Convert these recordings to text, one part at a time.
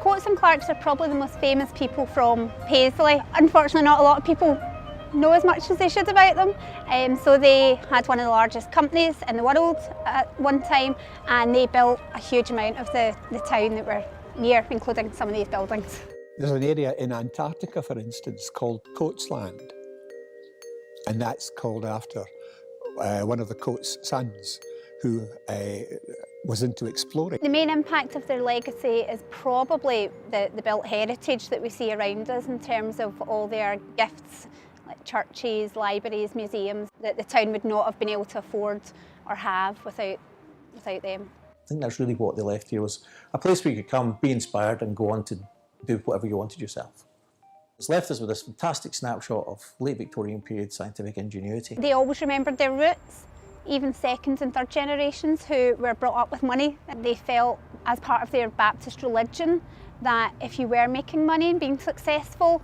Coates and Clarks are probably the most famous people from Paisley. Unfortunately, not a lot of people know as much as they should about them. So they had one of the largest companies in the world at one time, and they built a huge amount of the town that we're near, including some of these buildings. There's an area in Antarctica, for instance, called Coates Land, and that's called after one of the Coates sons who was into exploring. The main impact of their legacy is probably the built heritage that we see around us in terms of all their gifts, like churches, libraries, museums, that the town would not have been able to afford or have without them. I think that's really what they left here, was a place where you could come, be inspired and go on to do whatever you wanted yourself. It's left us with this fantastic snapshot of late Victorian period scientific ingenuity. They always remembered their roots, even second and third generations who were brought up with money. They felt, as part of their Baptist religion, that if you were making money and being successful,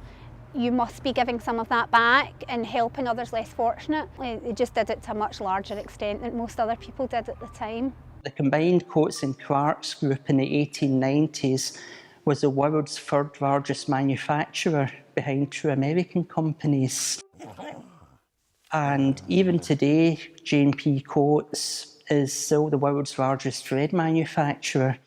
you must be giving some of that back and helping others less fortunate. They just did it to a much larger extent than most other people did at the time. The combined Coates and Clarks group in the 1890s was the world's third largest manufacturer behind two American companies. And even today, J&P Coates is still the world's largest thread manufacturer.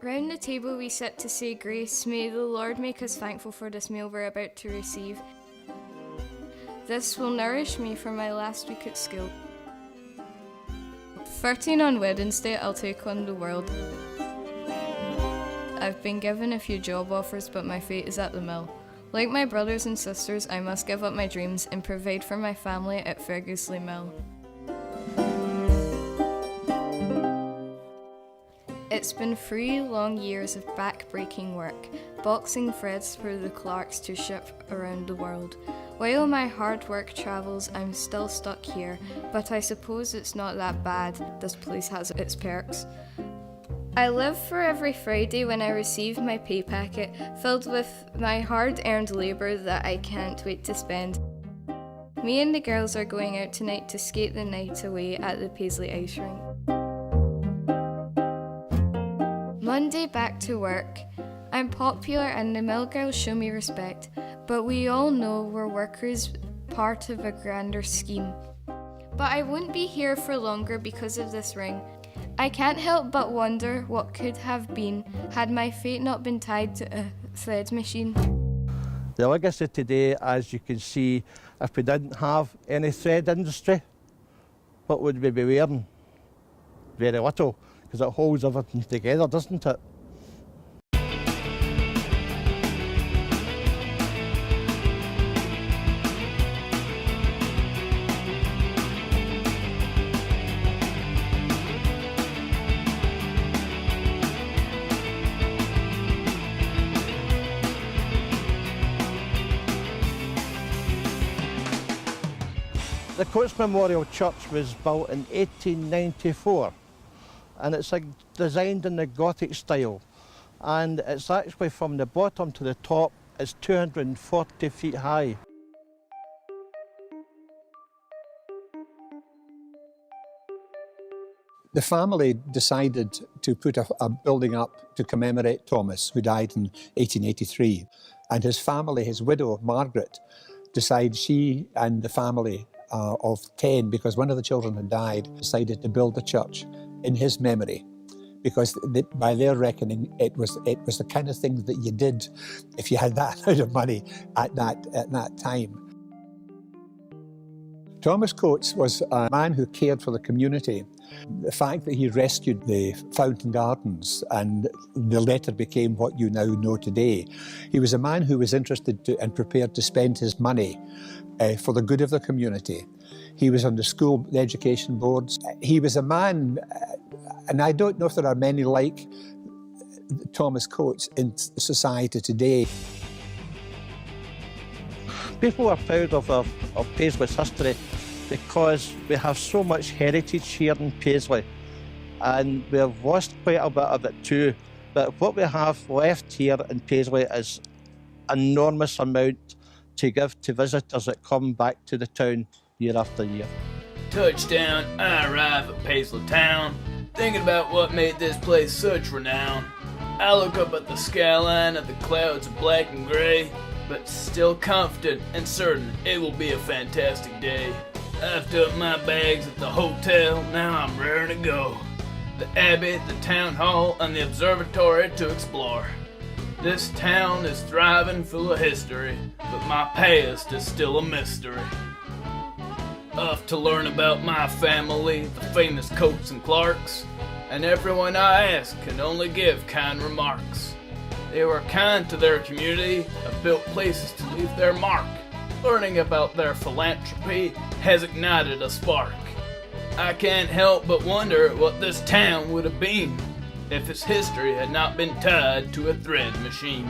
Round the table we sit to say grace. May the Lord make us thankful for this meal we're about to receive. This will nourish me for my last week at school. 13 on Wednesday, I'll take on the world. I've been given a few job offers, but my fate is at the mill. Like my brothers and sisters, I must give up my dreams and provide for my family at Fergusley Mill. It's been 3 long years of back-breaking work, boxing threads for the Clarks to ship around the world. While my hard work travels, I'm still stuck here, but I suppose it's not that bad. This place has its perks. I live for every Friday when I receive my pay packet, filled with my hard-earned labour that I can't wait to spend. Me and the girls are going out tonight to skate the night away at the Paisley ice rink. Monday back to work. I'm popular and the mill girls show me respect, but we all know we're workers, part of a grander scheme. But I wouldn't be here for longer because of this ring. I can't help but wonder what could have been had my fate not been tied to a thread machine. The legacy today, as you can see, if we didn't have any thread industry, what would we be wearing? Very little, because it holds everything together, doesn't it? The Coates Memorial Church was built in 1894 and it's designed in the Gothic style, and it's actually from the bottom to the top, it's 240 feet high. The family decided to put a building up to commemorate Thomas, who died in 1883. And his family, his widow, Margaret, decided she and the family of 10, because one of the children had died, decided to build a church in his memory. Because by their reckoning, it was the kind of thing that you did if you had that amount of money at that time. Thomas Coates was a man who cared for the community. The fact that he rescued the Fountain Gardens and the letter became what you now know today. He was a man who was interested and prepared to spend his money for the good of the community. He was on the school education boards. He was a man, and I don't know if there are many like Thomas Coates in society today. People are proud of Paisley's history because we have so much heritage here in Paisley. and we've lost quite a bit of it too. But what we have left here in Paisley is enormous amount to give to visitors that come back to the town year after year. Touchdown, I arrive at Paisley town, thinking about what made this place such renown. I look up at the skyline of the clouds of black and gray, but still confident and certain it will be a fantastic day. I've dumped my bags at the hotel, now I'm ready to go. The Abbey, the town hall, and the observatory to explore. This town is thriving, full of history, but my past is still a mystery. Off to learn about my family, the famous Coates and Clarks, and everyone I ask can only give kind remarks. They were kind to their community, have built places to leave their mark. Learning about their philanthropy has ignited a spark. I can't help but wonder what this town would have been if its history had not been tied to a thread machine.